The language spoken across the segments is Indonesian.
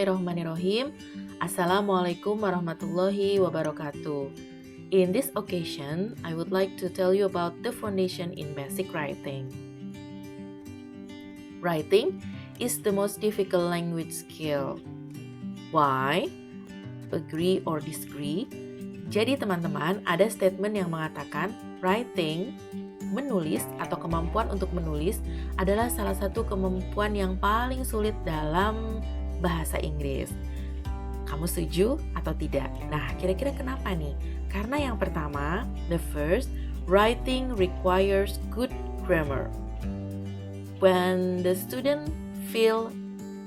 Bismillahirrahmanirrahim. Assalamualaikum warahmatullahi wabarakatuh. In this occasion, I would like to tell you about the foundation in basic writing. Writing is the most difficult language skill. Why? Agree or disagree? Jadi teman-teman, ada statement yang mengatakan writing, menulis atau kemampuan untuk menulis adalah salah satu kemampuan yang paling sulit dalam bahasa Inggris. Kamu setuju atau tidak? Nah, kira-kira kenapa nih? Karena yang pertama, the first, writing requires good grammar. When the student feel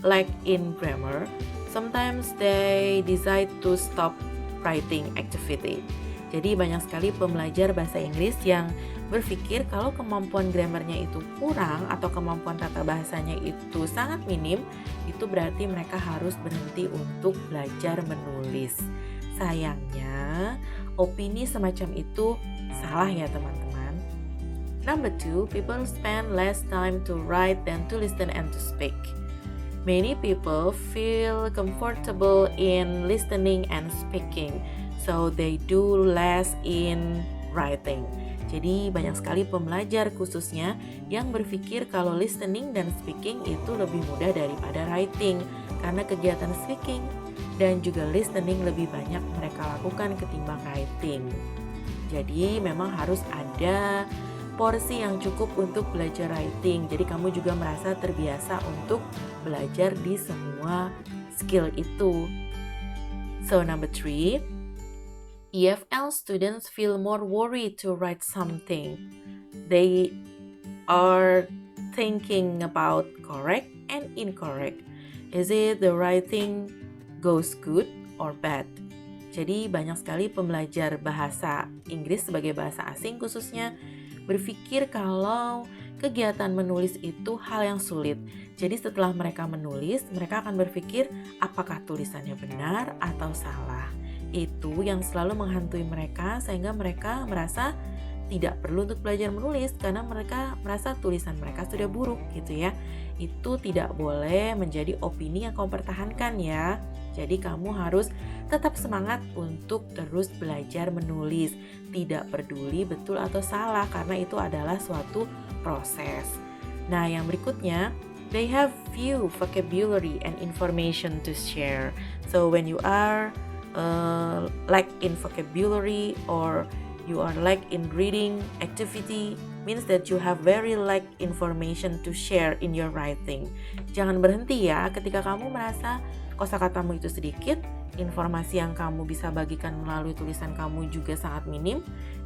lack in grammar, sometimes they decide to stop writing activity. Jadi banyak sekali pembelajar bahasa Inggris yang berpikir kalau kemampuan grammarnya itu kurang atau kemampuan tata bahasanya itu sangat minim, itu berarti mereka harus berhenti untuk belajar menulis. Sayangnya, opini semacam itu salah ya teman-teman. Number 2, people spend less time to write than to listen and to speak. Many people feel comfortable in listening and speaking, so they do less in writing. Jadi banyak sekali pembelajar khususnya yang berpikir kalau listening dan speaking itu lebih mudah daripada writing, karena kegiatan speaking dan juga listening lebih banyak mereka lakukan ketimbang writing. Jadi memang harus ada porsi yang cukup untuk belajar writing. Jadi kamu juga merasa terbiasa untuk belajar di semua skill itu. So number 3, EFL students feel more worried to write something. They are thinking about correct and incorrect. Is it the writing goes good or bad? Jadi banyak sekali pembelajar bahasa Inggris sebagai bahasa asing khususnya berpikir kalau kegiatan menulis itu hal yang sulit. Jadi setelah mereka menulis, mereka akan berpikir apakah tulisannya benar atau salah. Itu yang selalu menghantui mereka sehingga mereka merasa tidak perlu untuk belajar menulis karena mereka merasa tulisan mereka sudah buruk gitu ya. Itu tidak boleh menjadi opini yang kamu pertahankan ya. Jadi kamu harus tetap semangat untuk terus belajar menulis. Tidak peduli betul atau salah karena itu adalah suatu proses. Nah, yang berikutnya, they have few vocabulary and information to share. So when you are lack in vocabulary or you are lack in reading activity, means that you have very lack information to share in your writing. Jangan berhenti ya ketika kamu merasa kosakatamu itu sedikit, informasi yang kamu bisa bagikan melalui tulisan kamu juga sangat minim.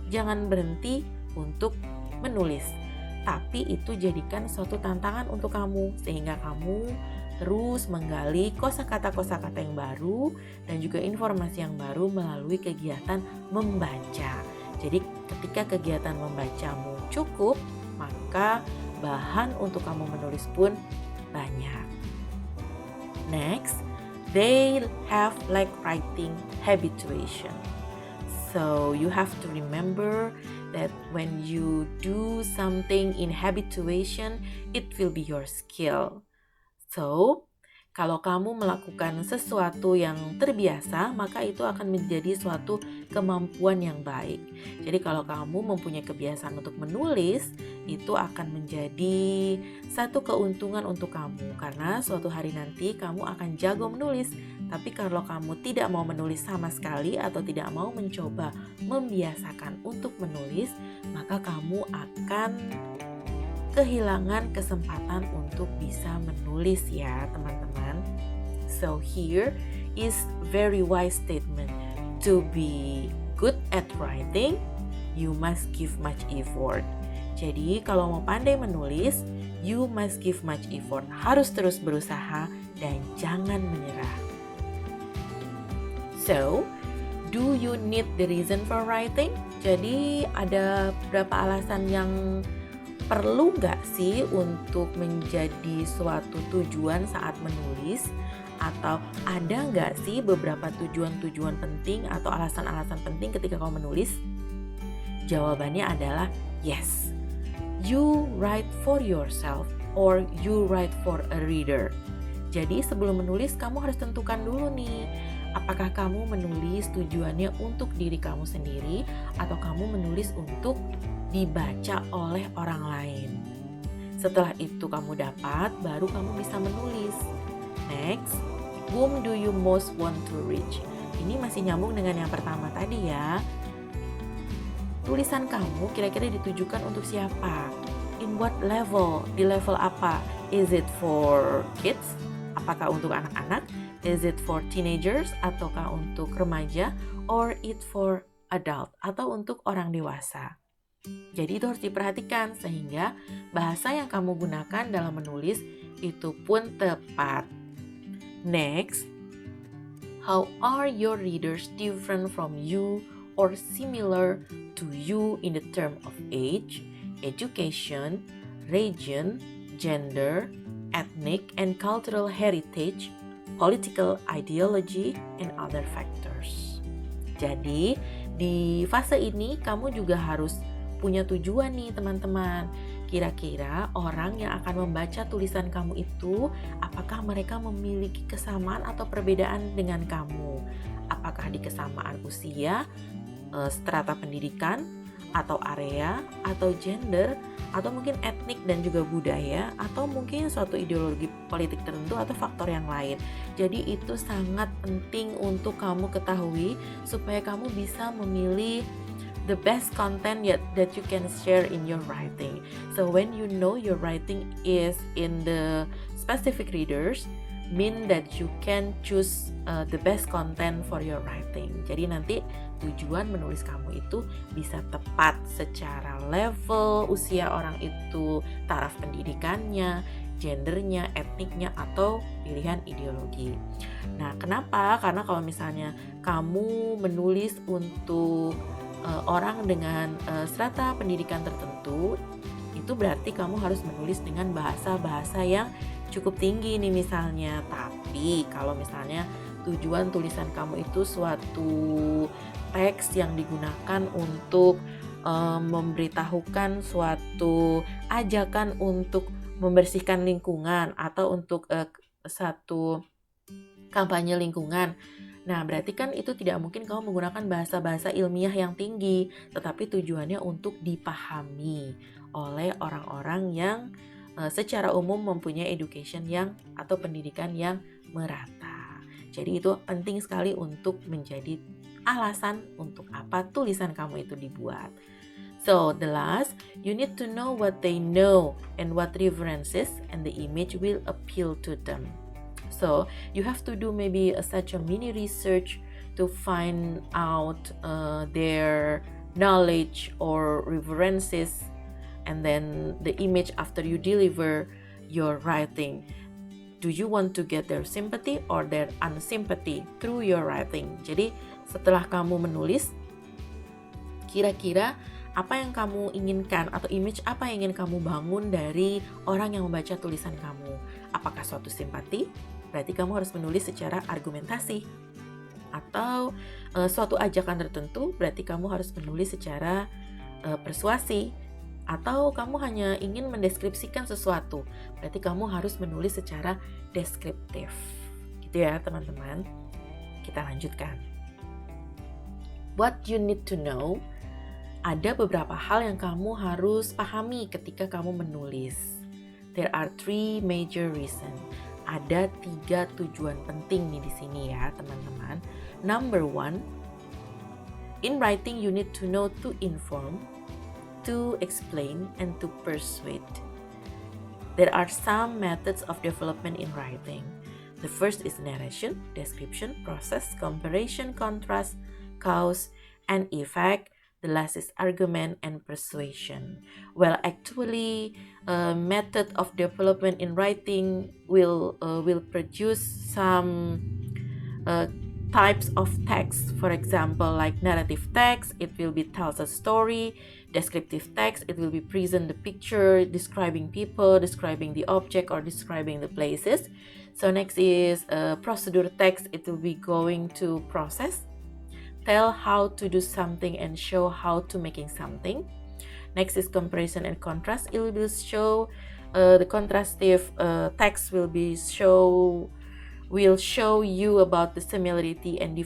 Jangan berhenti untuk menulis, tapi itu jadikan suatu tantangan untuk kamu sehingga kamu terus menggali kosakata-kosakata yang baru dan juga informasi yang baru melalui kegiatan membaca. Jadi ketika kegiatan membacamu cukup, maka bahan untuk kamu menulis pun banyak. Next, they have like writing habituation. So you have to remember that when you do something in habituation, it will be your skill. So, kalau kamu melakukan sesuatu yang terbiasa, maka itu akan menjadi suatu kemampuan yang baik. Jadi kalau kamu mempunyai kebiasaan untuk menulis, itu akan menjadi satu keuntungan untuk kamu. Karena suatu hari nanti kamu akan jago menulis. Tapi kalau kamu tidak mau menulis sama sekali atau tidak mau mencoba membiasakan untuk menulis, maka kamu akan kehilangan kesempatan untuk bisa menulis ya teman-teman. So here is very wise statement. To be good at writing, you must give much effort. Jadi kalau mau pandai menulis, you must give much effort. Harus terus berusaha dan jangan menyerah. So, do you need the reason for writing? Jadi ada beberapa alasan yang perlu nggak sih untuk menjadi suatu tujuan saat menulis? Atau ada nggak sih beberapa tujuan-tujuan penting atau alasan-alasan penting ketika kau menulis? Jawabannya adalah yes. You write for yourself or you write for a reader. Jadi sebelum menulis kamu harus tentukan dulu nih, apakah kamu menulis tujuannya untuk diri kamu sendiri atau kamu menulis untuk dibaca oleh orang lain. Setelah itu kamu dapat, baru kamu bisa menulis. Next, whom do you most want to reach? Ini masih nyambung dengan yang pertama tadi ya. Tulisan kamu kira-kira ditujukan untuk siapa? In what level? Di level apa? Is it for kids? Apakah untuk anak-anak? Is it for teenagers? Ataukah untuk remaja? Or it for adult? Atau untuk orang dewasa? Jadi itu harus diperhatikan sehingga bahasa yang kamu gunakan dalam menulis itu pun tepat. Next, how are your readers different from you or similar to you in the term of age, education, region, gender, ethnic and cultural heritage, political ideology, and other factors. Jadi, di fase ini kamu juga harus punya tujuan nih teman-teman. Kira-kira orang yang akan membaca tulisan kamu itu, apakah mereka memiliki kesamaan atau perbedaan dengan kamu? Apakah di kesamaan usia, strata pendidikan, atau area, atau gender, atau mungkin etnik dan juga budaya, atau mungkin suatu ideologi politik tertentu atau faktor yang lain. Jadi itu sangat penting untuk kamu ketahui supaya kamu bisa memilih the best content that you can share in your writing. So when you know your writing is in the specific readers, mean that you can choose the best content for your writing. Jadi nanti tujuan menulis kamu itu bisa tepat secara level usia orang itu, taraf pendidikannya, gendernya, etniknya, atau pilihan ideologi. Nah, kenapa? Karena kalau misalnya kamu menulis untuk orang dengan strata pendidikan tertentu, itu berarti kamu harus menulis dengan bahasa-bahasa yang cukup tinggi nih misalnya. Tapi kalau misalnya tujuan tulisan kamu itu suatu teks yang digunakan untuk memberitahukan suatu ajakan untuk membersihkan lingkungan atau untuk satu kampanye lingkungan, nah, berarti kan itu tidak mungkin kamu menggunakan bahasa-bahasa ilmiah yang tinggi, tetapi tujuannya untuk dipahami oleh orang-orang yang secara umum mempunyai education yang atau pendidikan yang merata. Jadi itu penting sekali untuk menjadi alasan untuk apa tulisan kamu itu dibuat. So, the last, you need to know what they know and what references and the image will appeal to them. So you have to do maybe such a mini research to find out their knowledge or references, and then the image after you deliver your writing. Do you want to get their sympathy or their unsympathy through your writing? Jadi setelah kamu menulis, kira-kira apa yang kamu inginkan atau image apa yang ingin kamu bangun dari orang yang membaca tulisan kamu? Apakah suatu simpati? Berarti kamu harus menulis secara argumentasi. Atau suatu ajakan tertentu, berarti kamu harus menulis secara persuasi. Atau kamu hanya ingin mendeskripsikan sesuatu, berarti kamu harus menulis secara deskriptif. Gitu ya teman-teman. Kita lanjutkan. What you need to know, ada beberapa hal yang kamu harus pahami ketika kamu menulis. There are 3 major reasons. Ada 3 tujuan penting nih di sini ya teman-teman. Number 1, in writing you need to know to inform, to explain, and to persuade. There are some methods of development in writing. The first is narration, description, process, comparison, contrast, cause, and effect. The last is argument and persuasion. Well, actually, method of development in writing will produce some types of text. For example, like narrative text, it will be tells a story. Descriptive text, it will be present the picture, describing people, describing the object, or describing the places. So next is procedure text. It will be going to process, tell how to do something and show how to making something. Next is comparison and contrast. It will show the contrastive text will show you about the similarity and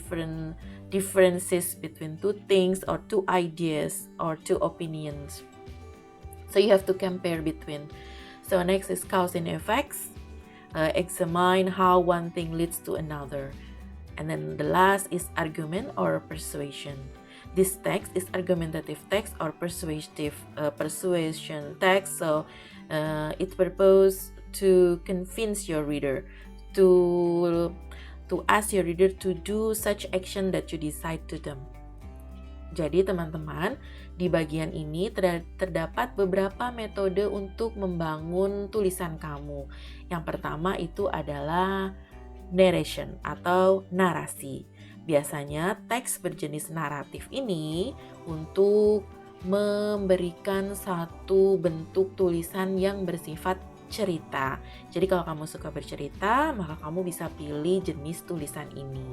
differences between two things or two ideas or two opinions. So you have to compare between. So next is cause and effects. Examine how one thing leads to another. And then the last is argument or persuasion. This text is argumentative text or persuasion text. So it's purpose to convince your reader, to ask your reader to do such action that you decide to them. Jadi teman-teman, di bagian ini terdapat beberapa metode untuk membangun tulisan kamu. Yang pertama itu adalah narration atau narasi. Biasanya teks berjenis naratif ini untuk memberikan satu bentuk tulisan yang bersifat cerita. Jadi kalau kamu suka bercerita, maka kamu bisa pilih jenis tulisan ini.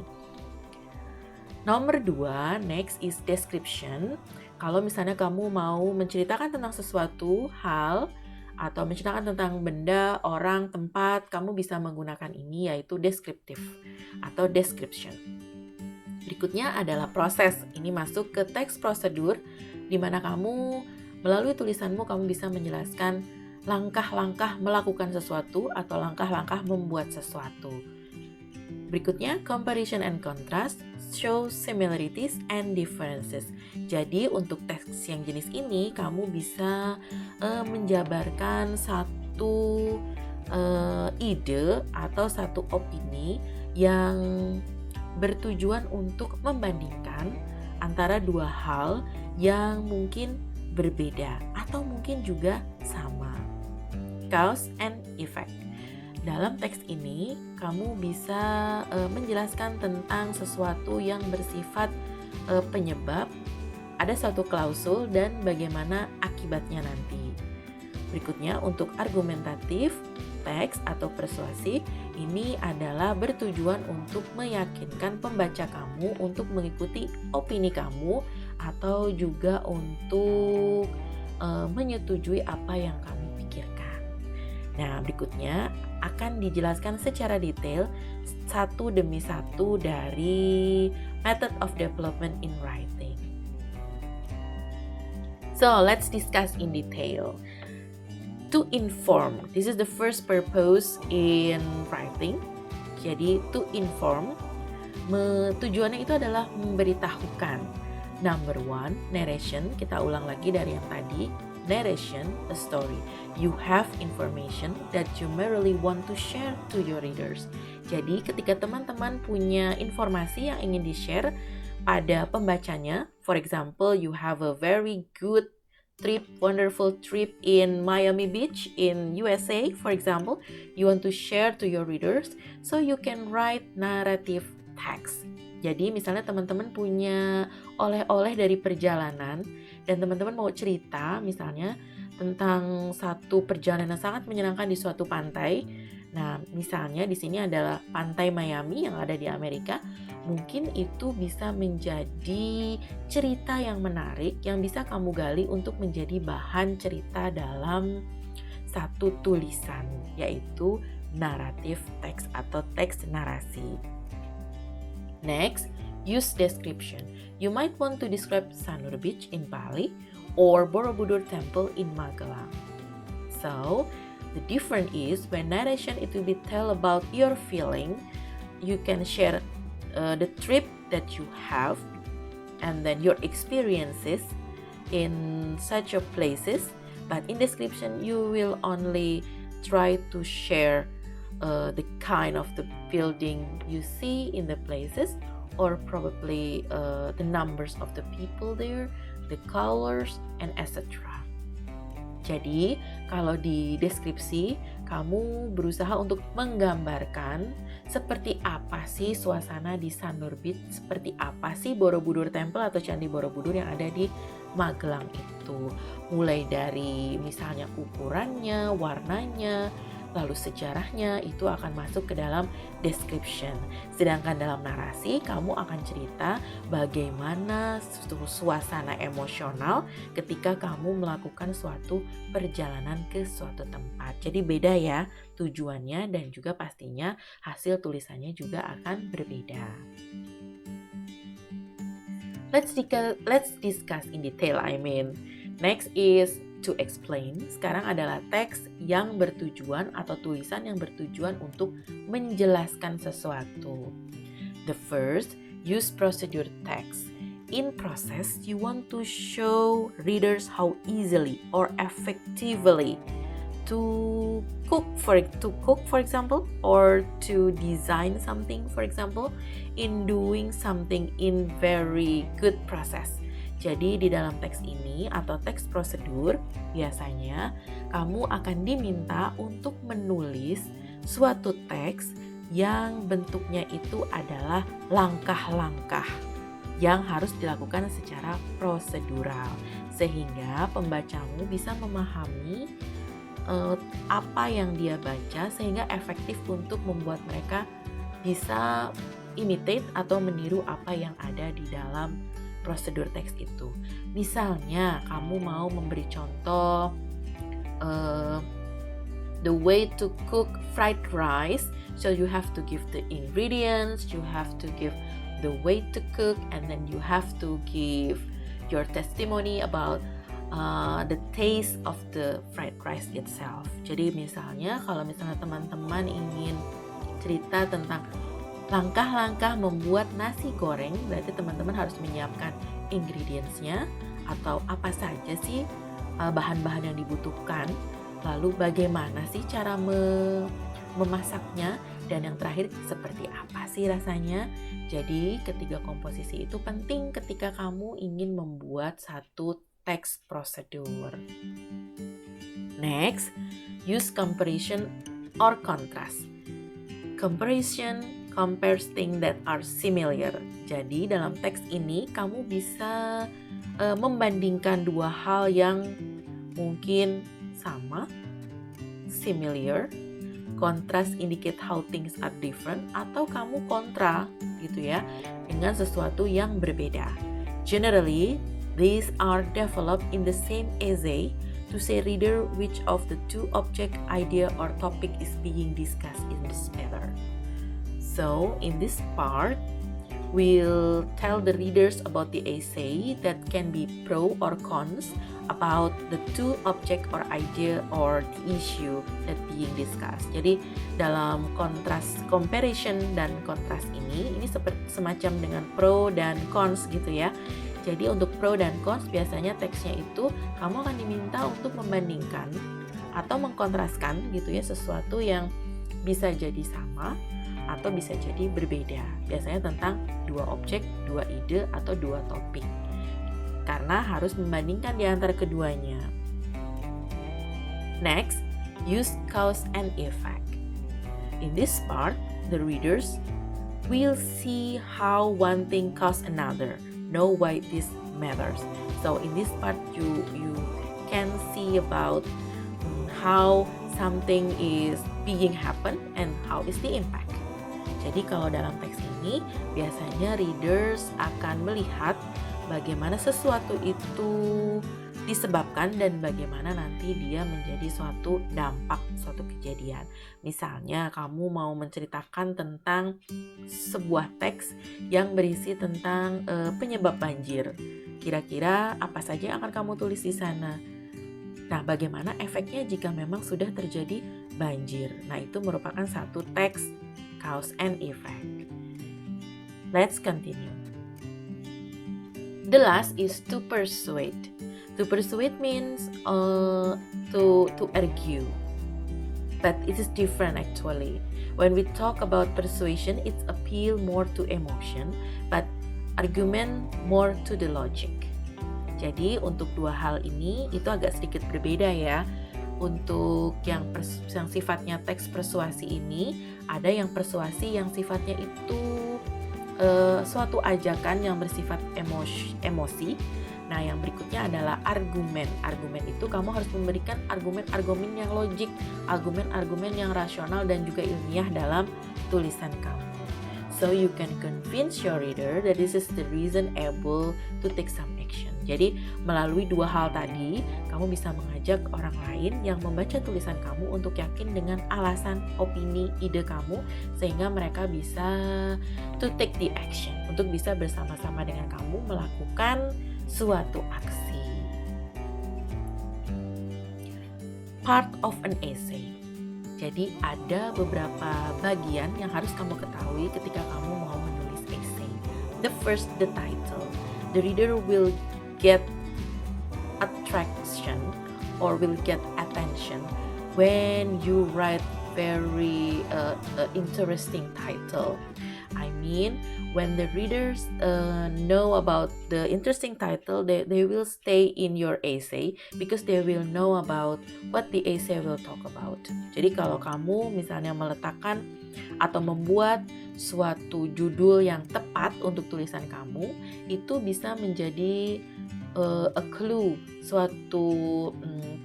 Nomor 2, next is description. Kalau misalnya kamu mau menceritakan tentang sesuatu hal atau menceritakan tentang benda, orang, tempat, kamu bisa menggunakan ini yaitu descriptive atau description. Berikutnya adalah proses. Ini masuk ke teks prosedur di mana kamu melalui tulisanmu kamu bisa menjelaskan langkah-langkah melakukan sesuatu atau langkah-langkah membuat sesuatu. Berikutnya, comparison and contrast, show similarities and differences. Jadi untuk teks yang jenis ini kamu bisa menjabarkan satu ide atau satu opini yang bertujuan untuk membandingkan antara dua hal yang mungkin berbeda atau mungkin juga sama. Cause and effect. Dalam teks ini, kamu bisa menjelaskan tentang sesuatu yang bersifat penyebab, ada suatu klausul dan bagaimana akibatnya nanti. Berikutnya, untuk argumentatif, teks atau persuasif, ini adalah bertujuan untuk meyakinkan pembaca kamu untuk mengikuti opini kamu atau juga untuk menyetujui apa yang kamu pikirkan. Nah, berikutnya akan dijelaskan secara detail satu demi satu dari method of development in writing. So, let's discuss in detail. To inform, this is the first purpose in writing. Jadi, to inform, tujuannya itu adalah memberitahukan. Number 1, narration. Kita ulang lagi dari yang tadi. Narration, a story. You have information that you merely want to share to your readers. Jadi, ketika teman-teman punya informasi yang ingin di-share pada pembacanya, for example, you have a very good trip, wonderful trip in Miami Beach in USA, for example, you want to share to your readers, so you can write narrative text. Jadi misalnya teman-teman punya oleh-oleh dari perjalanan dan teman-teman mau cerita misalnya tentang satu perjalanan sangat menyenangkan di suatu pantai. Nah, misalnya di sini adalah pantai Miami yang ada di Amerika. Mungkin itu bisa menjadi cerita yang menarik yang bisa kamu gali untuk menjadi bahan cerita dalam satu tulisan, yaitu naratif teks atau teks narasi. Next, use description. You might want to describe Sanur Beach in Bali or Borobudur Temple in Magelang. So, the difference is when narration it will be tell about your feeling, you can share the trip that you have and then your experiences in such a places, but in description you will only try to share the kind of the building you see in the places or probably the numbers of the people there, the colors and etc. Jadi, kalau di deskripsi, kamu berusaha untuk menggambarkan seperti apa sih suasana di Sanur Beach, seperti apa sih Borobudur Temple atau Candi Borobudur yang ada di Magelang itu. Mulai dari misalnya ukurannya, warnanya, lalu sejarahnya itu akan masuk ke dalam description. Sedangkan dalam narasi, kamu akan cerita bagaimana suasana emosional ketika kamu melakukan suatu perjalanan ke suatu tempat. Jadi beda ya tujuannya, dan juga pastinya hasil tulisannya juga akan berbeda. Let's discuss in detail. Next is to explain. Sekarang adalah teks yang bertujuan atau tulisan yang bertujuan untuk menjelaskan sesuatu. The first, use procedure text. In process, you want to show readers how easily or effectively to cook for example, or to design something for example, in doing something in very good process. Jadi di dalam teks ini atau teks prosedur, biasanya kamu akan diminta untuk menulis suatu teks yang bentuknya itu adalah langkah-langkah yang harus dilakukan secara prosedural, sehingga pembacamu bisa memahami apa yang dia baca, sehingga efektif untuk membuat mereka bisa imitate atau meniru apa yang ada di dalam prosedur teks itu. Misalnya kamu mau memberi contoh the way to cook fried rice, so you have to give the ingredients, you have to give the way to cook, and then you have to give your testimony about the taste of the fried rice itself. Jadi misalnya kalau misalnya teman-teman ingin cerita tentang langkah-langkah membuat nasi goreng, berarti teman-teman harus menyiapkan ingredients-nya atau apa saja sih bahan-bahan yang dibutuhkan, lalu bagaimana sih cara memasaknya, dan yang terakhir seperti apa sih rasanya. Jadi ketiga komposisi itu penting ketika kamu ingin membuat satu teks prosedur. Next, use comparison or contrast. Comparison compares things that are similar. Jadi dalam teks ini kamu bisa membandingkan dua hal yang mungkin sama, similar. Contrast indicate how things are different, atau kamu kontra gitu ya dengan sesuatu yang berbeda. Generally, these are developed in the same essay to say reader which of the two object, idea, or topic is being discussed in this matter. So, in this part, we'll tell the readers about the essay that can be pro or cons about the two object or idea or the issue that being discussed. Jadi dalam comparison dan kontras ini seperti semacam dengan pro dan cons gitu ya. Jadi untuk pro dan cons biasanya teksnya itu kamu akan diminta untuk membandingkan atau mengkontraskan gitu ya, sesuatu yang bisa jadi sama atau bisa jadi berbeda. Biasanya tentang dua objek, dua ide, atau dua topik. Karena harus membandingkan di antara keduanya. Next, use cause and effect. In this part, the readers will see how one thing causes another. Know why this matters. So in this part, you can see about how something is being happen and how is the impact. Jadi kalau dalam teks ini biasanya readers akan melihat bagaimana sesuatu itu disebabkan dan bagaimana nanti dia menjadi suatu dampak, suatu kejadian. Misalnya kamu mau menceritakan tentang sebuah teks yang berisi tentang penyebab banjir. Kira-kira apa saja yang akan kamu tulis di sana? Nah, bagaimana efeknya jika memang sudah terjadi banjir? Nah, itu merupakan satu teks cause and effect. Let's continue. The last is to persuade. To persuade means to argue, but it is different actually. When we talk about persuasion, it's appeal more to emotion, but argument more to the logic. Jadi untuk dua hal ini itu agak sedikit berbeda ya. Untuk yang sifatnya teks persuasi ini, ada yang persuasi yang sifatnya itu suatu ajakan yang bersifat emosi. Nah, yang berikutnya adalah argumen. Argumen itu kamu harus memberikan argumen-argumen yang logik, argumen-argumen yang rasional dan juga ilmiah dalam tulisan kamu. So you can convince your reader that this is the reason able to take some action. Jadi melalui dua hal tadi, kamu bisa mengajak orang lain yang membaca tulisan kamu untuk yakin dengan alasan, opini, ide kamu, sehingga mereka bisa to take the action, untuk bisa bersama-sama dengan kamu melakukan suatu aksi. Part of an essay. Jadi ada beberapa bagian yang harus kamu ketahui ketika kamu mau menulis essay. The first, the title. The reader will get attraction or will get attention when you write very interesting title. I mean, when the readers know about the interesting title, they will stay in your essay because they will know about what the essay will talk about. Jadi kalau kamu misalnya meletakkan atau membuat suatu judul yang tepat untuk tulisan kamu, itu bisa menjadi a clue, suatu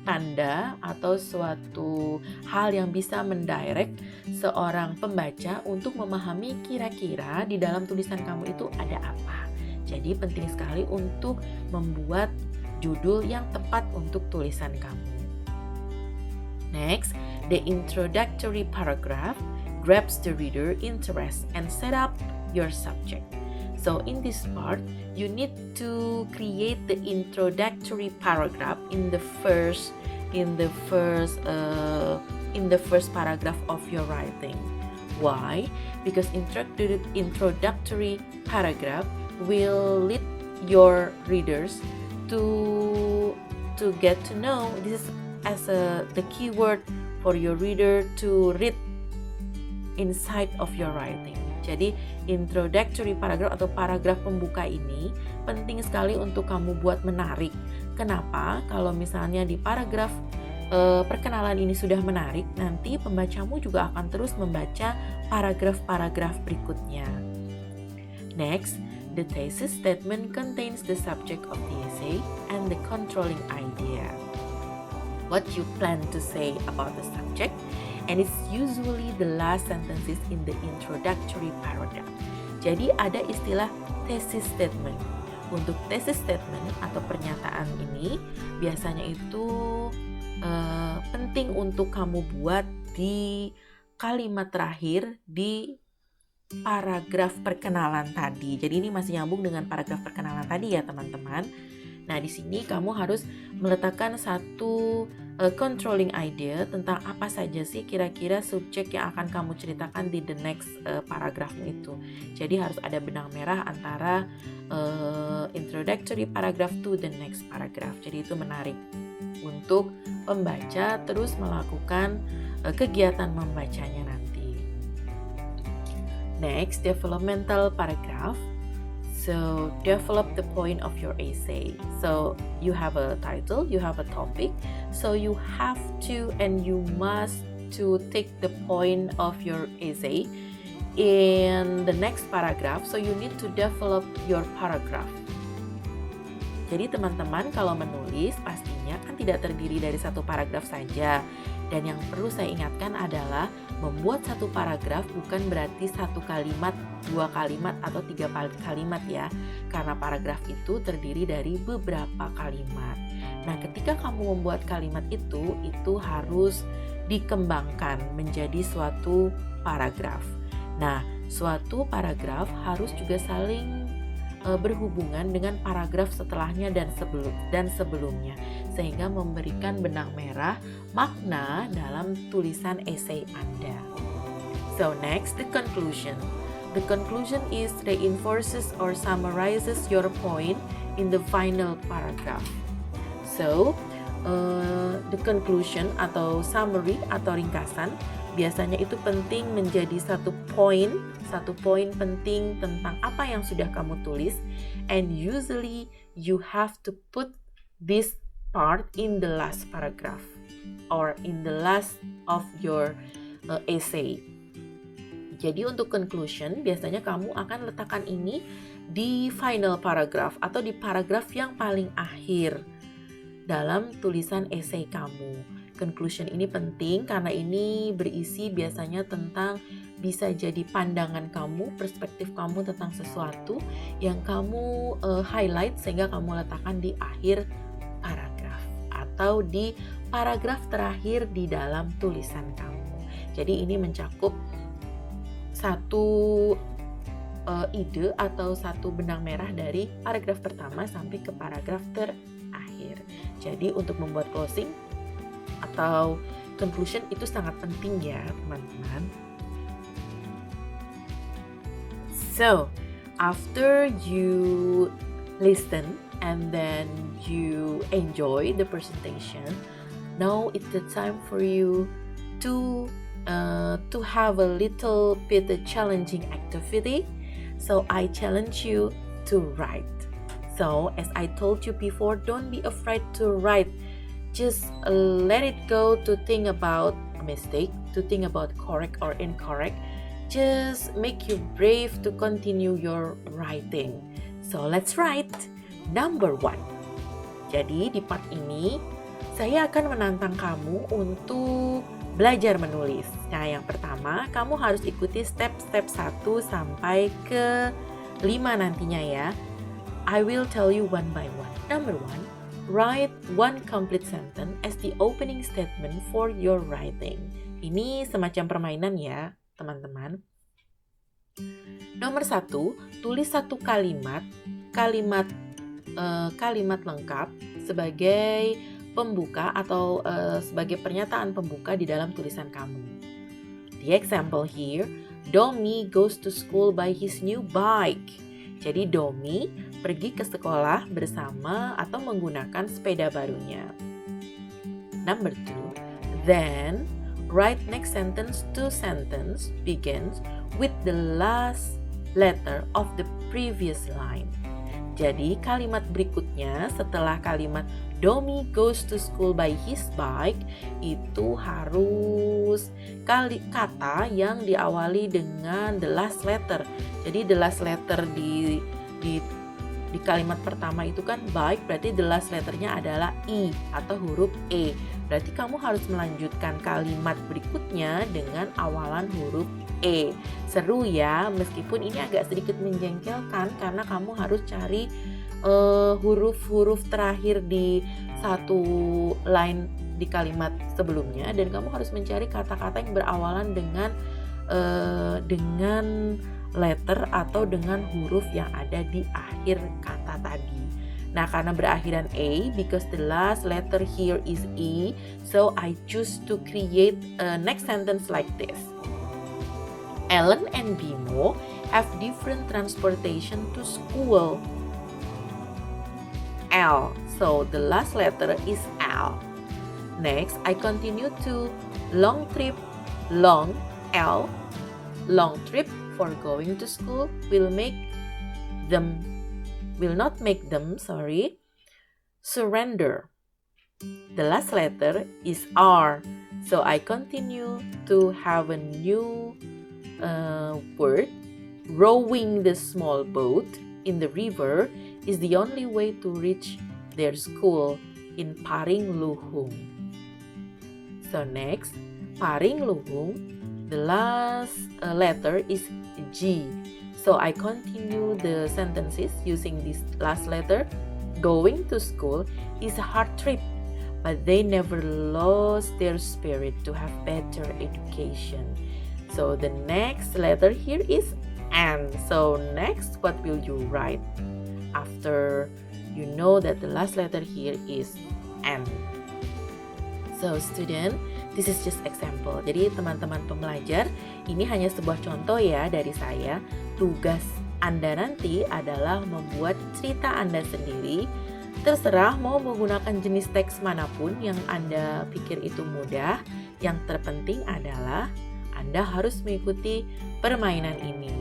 tanda atau suatu hal yang bisa mendirect seorang pembaca untuk memahami kira-kira di dalam tulisan kamu itu ada apa. Jadi penting sekali untuk membuat judul yang tepat untuk tulisan kamu. Next, the introductory paragraph grabs the reader interest and set up your subject. So in this part, you need to create the introductory paragraph in the first paragraph of your writing. Why? Because introductory paragraph will lead your readers to get to know. This is as the keyword for your reader to read inside of your writing. Jadi introductory paragraph atau paragraf pembuka ini penting sekali untuk kamu buat menarik. Kenapa? Kalau misalnya di paragraf perkenalan ini sudah menarik, nanti pembacamu juga akan terus membaca paragraf-paragraf berikutnya. Next, the thesis statement contains the subject of the essay and the controlling idea. What you plan to say about the subject, and it's usually the last sentences in the introductory paragraph. Jadi ada istilah thesis statement. Untuk thesis statement atau pernyataan ini biasanya itu penting untuk kamu buat di kalimat terakhir di paragraf perkenalan tadi. Jadi ini masih nyambung dengan paragraf perkenalan tadi ya teman-teman. Nah, di sini kamu harus meletakkan satu controlling idea tentang apa saja sih kira-kira subjek yang akan kamu ceritakan di the next paragrafmu itu. Jadi harus ada benang merah antara introductory paragraph to the next paragraph. Jadi itu menarik untuk pembaca terus melakukan kegiatan membacanya nanti. Next, developmental paragraph. So develop the point of your essay. So you have a title, you have a topic. So you have to and you must to take the point of your essay in the next paragraph. So you need to develop your paragraph. Jadi teman-teman kalau menulis pastinya kan tidak terdiri dari satu paragraf saja. Dan yang perlu saya ingatkan adalah membuat satu paragraf bukan berarti satu kalimat, dua kalimat, atau tiga kalimat ya. Karena paragraf itu terdiri dari beberapa kalimat. Nah, ketika kamu membuat kalimat itu harus dikembangkan menjadi suatu paragraf. Nah, suatu paragraf harus juga saling berhubungan dengan paragraf setelahnya dan sebelumnya, sehingga memberikan benang merah makna dalam tulisan esai Anda. So next, the conclusion. The conclusion is reinforces or summarizes your point in the final paragraph. So the conclusion atau summary atau ringkasan biasanya itu penting menjadi satu poin penting tentang apa yang sudah kamu tulis, and usually you have to put this part in the last paragraph or in the last of your essay. Jadi untuk conclusion biasanya kamu akan letakkan ini di final paragraph atau di paragraf yang paling akhir dalam tulisan esai kamu. Conclusion ini penting karena ini berisi biasanya tentang bisa jadi pandangan kamu, perspektif kamu tentang sesuatu yang kamu highlight sehingga kamu letakkan di akhir paragraf atau di paragraf terakhir di dalam tulisan kamu. Jadi ini mencakup satu ide atau satu benang merah dari paragraf pertama sampai ke paragraf terakhir. Jadi untuk membuat closing atau conclusion itu sangat penting ya teman-teman. So, after you listen and then you enjoy the presentation, now it's the time for you to have a little bit challenging activity. So I challenge you to write. So as I told you before, don't be afraid to write. Just let it go to think about a mistake, to think about correct or incorrect. Just make you brave to continue your writing. So let's write. Number 1. Jadi di part ini saya akan menantang kamu untuk belajar menulis. Nah, yang pertama, kamu harus ikuti step-step 1 sampai ke 5 nantinya ya. I will tell you one by one. Number 1, write one complete sentence as the opening statement for your writing. Ini semacam permainan ya, teman-teman. Nomor 1, tulis satu kalimat lengkap sebagai pembuka atau sebagai pernyataan pembuka di dalam tulisan kamu. The example here, Domi goes to school by his new bike. Jadi Domi pergi ke sekolah bersama atau menggunakan sepeda barunya. Number 2, then write next sentence to sentence begins with the last letter of the previous line. Jadi kalimat berikutnya setelah kalimat Domi goes to school by his bike itu harus kata yang diawali dengan the last letter. Jadi the last letter di kalimat pertama itu kan bike, berarti the last letternya adalah I atau huruf E. Berarti kamu harus melanjutkan kalimat berikutnya dengan awalan huruf E. Seru ya, meskipun ini agak sedikit menjengkelkan karena kamu harus cari huruf-huruf terakhir di satu line di kalimat sebelumnya dan kamu harus mencari kata-kata yang berawalan dengan letter atau dengan huruf yang ada di akhir kata tadi. Nah, karena berakhiran A, because the last letter here is E, so I choose to create a next sentence like this. Ellen and Bimo have different transportation to school. L, so the last letter is L. Next, I continue to long trip, long, L. Long trip for going to school will not make them surrender. The last letter is R, so I continue to have a new word. Rowing the small boat in the river is the only way to reach their school in Paringluhung. So next, Paringluhung, the last letter is G. So I continue the sentences using this last letter. Going to school is a hard trip, but they never lost their spirit to have better education. So the next letter here is N. So next, what will you write after you know that the last letter here is N? So student, this is just example. Jadi teman-teman pembelajar, ini hanya sebuah contoh ya dari saya. Tugas Anda nanti adalah membuat cerita Anda sendiri. Terserah mau menggunakan jenis teks manapun yang Anda pikir itu mudah. Yang terpenting adalah Anda harus mengikuti permainan ini.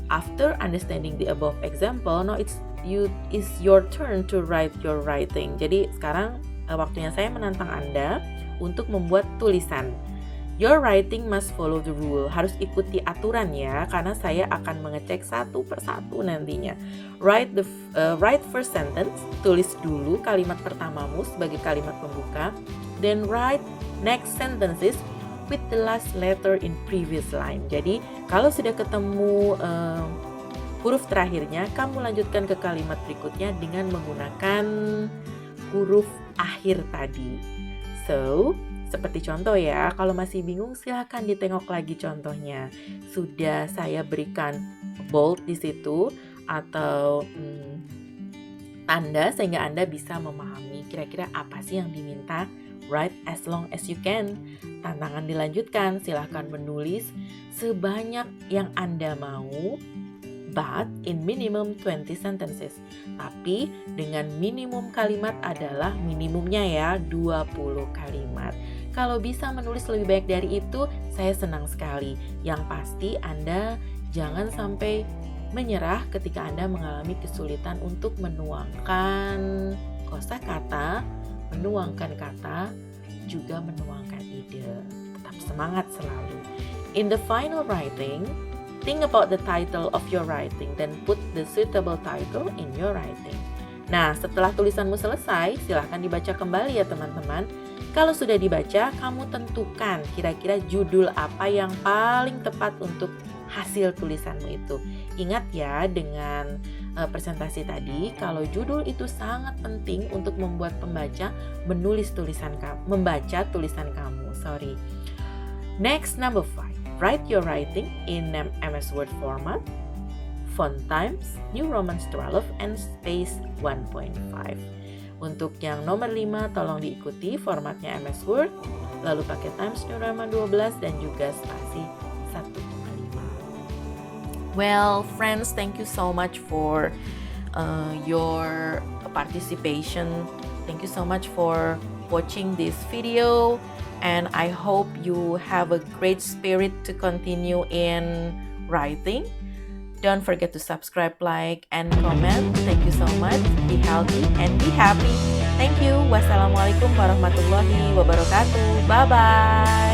After understanding the above example, now it's your turn to write your writing. Jadi sekarang waktunya saya menantang Anda untuk membuat tulisan. Your writing must follow the rule. Harus ikuti aturan ya, karena saya akan mengecek satu persatu nantinya. Write first sentence, tulis dulu kalimat pertamamu sebagai kalimat pembuka. Then write next sentences with the last letter in previous line. Jadi kalau sudah ketemu huruf terakhirnya, kamu lanjutkan ke kalimat berikutnya dengan menggunakan huruf akhir tadi. So, seperti contoh ya, kalau masih bingung silahkan ditengok lagi contohnya. Sudah saya berikan bold di situ atau tanda sehingga Anda bisa memahami kira-kira apa sih yang diminta. Write as long as you can. Tantangan dilanjutkan, silahkan menulis sebanyak yang Anda mau, but in minimum 20 sentences. Tapi dengan minimum kalimat adalah minimumnya ya 20 kalimat. Kalau bisa menulis lebih banyak dari itu, saya senang sekali. Yang pasti Anda jangan sampai menyerah ketika Anda mengalami kesulitan untuk menuangkan kosakata, menuangkan kata, juga menuangkan ide. Tetap semangat selalu. In the final writing, think about the title of your writing, then put the suitable title in your writing. Nah, setelah tulisanmu selesai, silahkan dibaca kembali ya teman-teman. Kalau sudah dibaca, kamu tentukan kira-kira judul apa yang paling tepat untuk hasil tulisanmu itu. Ingat ya dengan presentasi tadi, kalau judul itu sangat penting untuk membuat pembaca membaca tulisan kamu. Next, number 5. Write your writing in MS Word format, font times, New Roman 12, and space 1.5. Untuk yang nomor 5, tolong diikuti formatnya MS Word, lalu pakai Times New Roman 12 dan juga spasi 1,5. Well, friends, thank you so much for your participation. Thank you so much for watching this video, and I hope you have a great spirit to continue in writing. Don't forget to subscribe, like, and comment. Thank you so much. Be healthy and be happy. Thank you. Wassalamualaikum warahmatullahi wabarakatuh. Bye-bye.